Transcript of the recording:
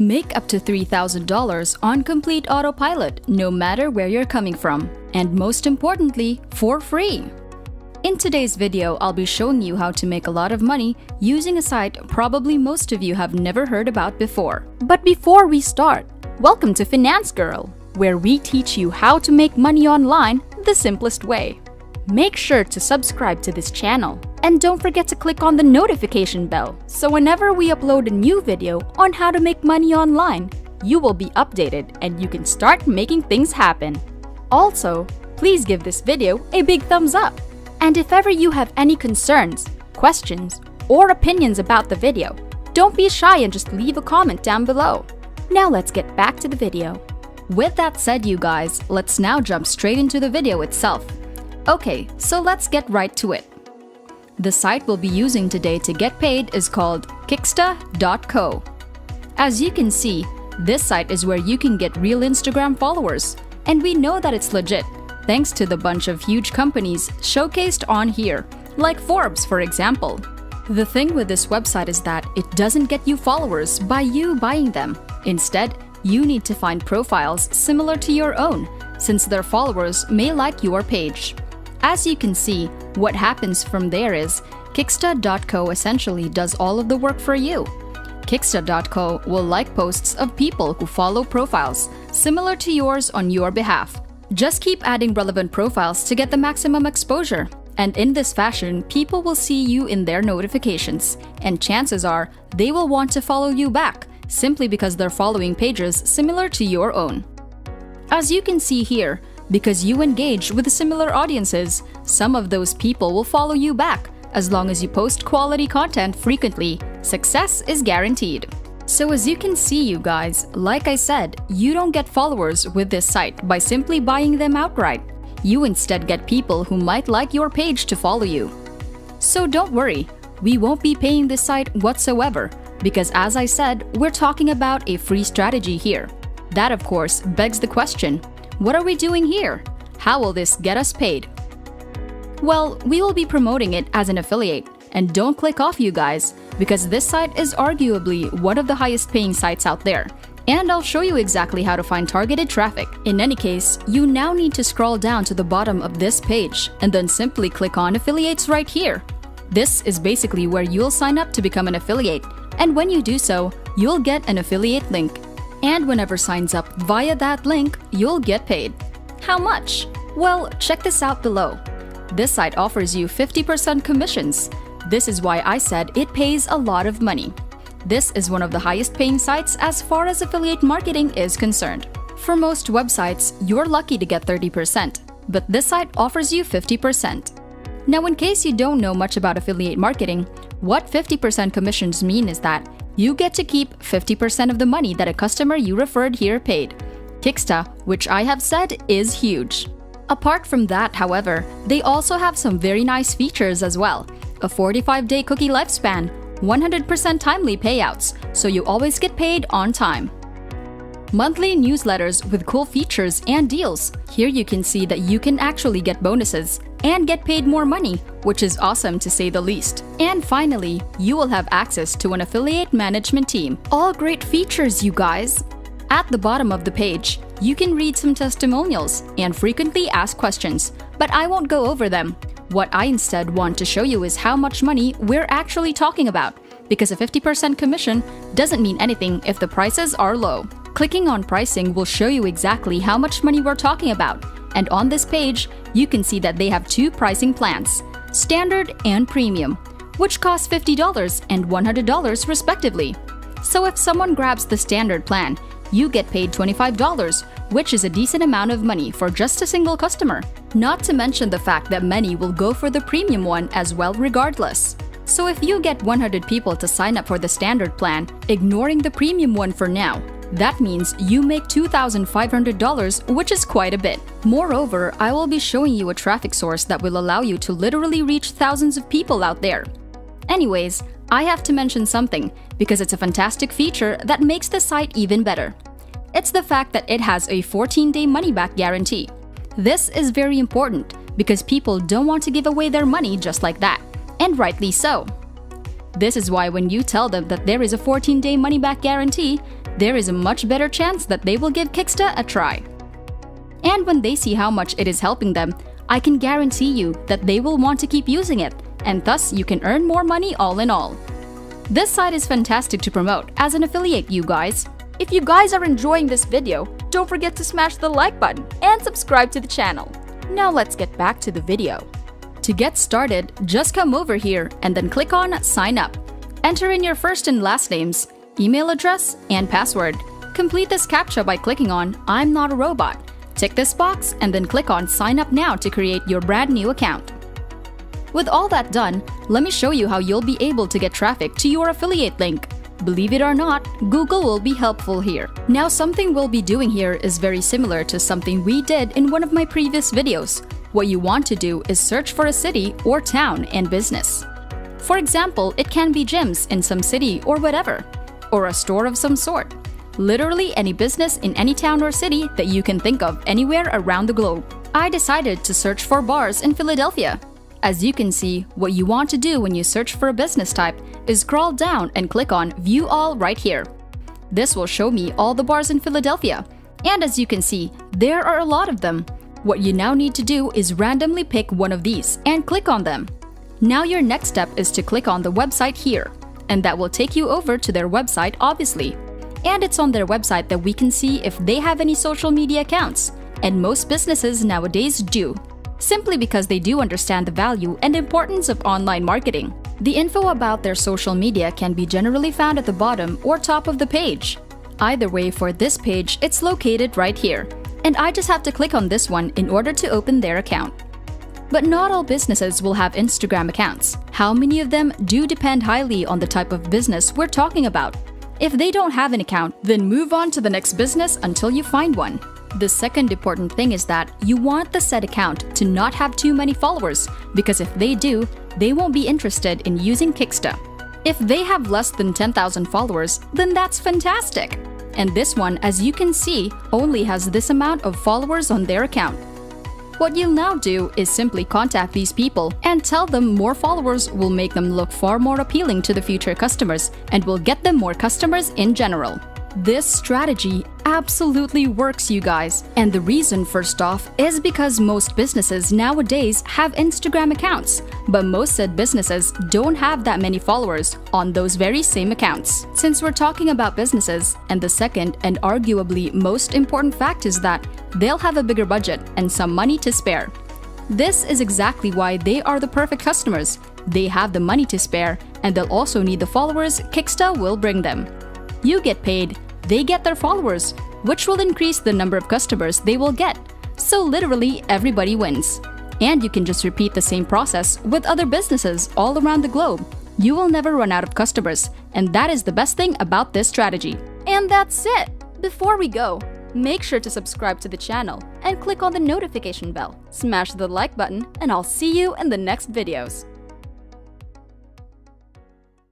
Make up to $3,000 on complete autopilot, no matter where you're coming from. And most importantly, for free. In today's video, I'll be showing you how to make a lot of money using a site probably most of you have never heard about before. But before we start, welcome to Finance Girl, where we teach you how to make money online the simplest way. Make sure to subscribe to this channel and don't forget to click on the notification bell so whenever we upload a new video on how to make money online, you will be updated and you can start making things happen. Also, please give this video a big thumbs up. And if ever you have any concerns, questions, or opinions about the video, don't be shy and just leave a comment down below. Now let's get back to the video. With that said, you guys, let's now jump straight into the video itself. Okay, so let's get right to it. The site we'll be using today to get paid is called Kicksta.co. As you can see, this site is where you can get real Instagram followers, and we know that it's legit, thanks to the bunch of huge companies showcased on here, like Forbes for example. The thing with this website is that it doesn't get you followers by you buying them. Instead, you need to find profiles similar to your own, since their followers may like your page. As you can see, what happens from there is Kicksta.co essentially does all of the work for you. Kicksta.co will like posts of people who follow profiles similar to yours on your behalf. Just keep adding relevant profiles to get the maximum exposure. And in this fashion, people will see you in their notifications, and chances are they will want to follow you back simply because they're following pages similar to your own. As you can see here, because you engage with similar audiences, some of those people will follow you back. As long as you post quality content frequently, success is guaranteed. So as you can see, you guys, like I said, you don't get followers with this site by simply buying them outright. You instead get people who might like your page to follow you. So don't worry, we won't be paying this site whatsoever, because as I said, we're talking about a free strategy here. That of course begs the question, what are we doing here? How will this get us paid? Well, we will be promoting it as an affiliate, and don't click off, you guys, because this site is arguably one of the highest paying sites out there. And I'll show you exactly how to find targeted traffic. In any case, you now need to scroll down to the bottom of this page and then simply click on affiliates right here. This is basically where you'll sign up to become an affiliate, and when you do so, you'll get an affiliate link. And whenever signs up via that link, you'll get paid. How much? Well, check this out below. This site offers you 50% commissions. This is why I said it pays a lot of money. This is one of the highest paying sites as far as affiliate marketing is concerned. For most websites, you're lucky to get 30%, but this site offers you 50%. Now, in case you don't know much about affiliate marketing, what 50% commissions mean is that you get to keep 50% of the money that a customer you referred here paid. Kicksta, which I have said is huge. Apart from that, however, they also have some very nice features as well. A 45-day cookie lifespan, 100% timely payouts, so you always get paid on time. Monthly newsletters with cool features and deals. Here you can see that you can actually get bonuses and get paid more money, which is awesome to say the least. And finally, you will have access to an affiliate management team. All great features, you guys! At the bottom of the page, you can read some testimonials and frequently asked questions, but I won't go over them. What I instead want to show you is how much money we're actually talking about, because a 50% commission doesn't mean anything if the prices are low. Clicking on pricing will show you exactly how much money we're talking about, and on this page, you can see that they have two pricing plans, Standard and Premium, which cost $50 and $100 respectively. So if someone grabs the Standard plan, you get paid $25, which is a decent amount of money for just a single customer. Not to mention the fact that many will go for the Premium one as well regardless. So if you get 100 people to sign up for the Standard plan, ignoring the Premium one for now, that means you make $2,500, which is quite a bit. Moreover, I will be showing you a traffic source that will allow you to literally reach thousands of people out there. Anyways, I have to mention something, because it's a fantastic feature that makes the site even better. It's the fact that it has a 14-day money-back guarantee. This is very important, because people don't want to give away their money just like that, and rightly so. This is why when you tell them that there is a 14-day money-back guarantee, there is a much better chance that they will give Kicksta a try. And when they see how much it is helping them, I can guarantee you that they will want to keep using it, and thus you can earn more money all in all. This site is fantastic to promote as an affiliate, you guys. If you guys are enjoying this video, don't forget to smash the like button and subscribe to the channel. Now let's get back to the video. To get started, just come over here and then click on Sign Up. Enter in your first and last names, email address, and password. Complete this CAPTCHA by clicking on I'm not a robot. Tick this box and then click on Sign Up Now to create your brand new account. With all that done, let me show you how you'll be able to get traffic to your affiliate link. Believe it or not, Google will be helpful here. Now, something we'll be doing here is very similar to something we did in one of my previous videos. What you want to do is search for a city or town and business. For example, it can be gyms in some city or whatever, or a store of some sort. Literally any business in any town or city that you can think of anywhere around the globe. I decided to search for bars in Philadelphia. As you can see, what you want to do when you search for a business type is scroll down and click on View All right here. This will show me all the bars in Philadelphia. And as you can see, there are a lot of them. What you now need to do is randomly pick one of these and click on them. Now your next step is to click on the website here, and that will take you over to their website, obviously. And it's on their website that we can see if they have any social media accounts, and most businesses nowadays do, simply because they do understand the value and importance of online marketing. The info about their social media can be generally found at the bottom or top of the page. Either way, for this page, it's located right here, and I just have to click on this one in order to open their account. But not all businesses will have Instagram accounts. How many of them do depend highly on the type of business we're talking about. If they don't have an account, then move on to the next business until you find one. The second important thing is that you want the said account to not have too many followers, because if they do, they won't be interested in using Kicksta. If they have less than 10,000 followers, then that's fantastic. And this one, as you can see, only has this amount of followers on their account. What you'll now do is simply contact these people and tell them more followers will make them look far more appealing to the future customers and will get them more customers in general. This strategy absolutely works, you guys. And the reason, first off, is because most businesses nowadays have Instagram accounts, but most said businesses don't have that many followers on those very same accounts. Since we're talking about businesses, and the second and arguably most important fact is that they'll have a bigger budget and some money to spare. This is exactly why they are the perfect customers. They have the money to spare, and they'll also need the followers Kicksta will bring them. You get paid, they get their followers, which will increase the number of customers they will get. So literally everybody wins. And you can just repeat the same process with other businesses all around the globe. You will never run out of customers, and that is the best thing about this strategy. And that's it! Before we go, make sure to subscribe to the channel and click on the notification bell. Smash the like button, and I'll see you in the next videos.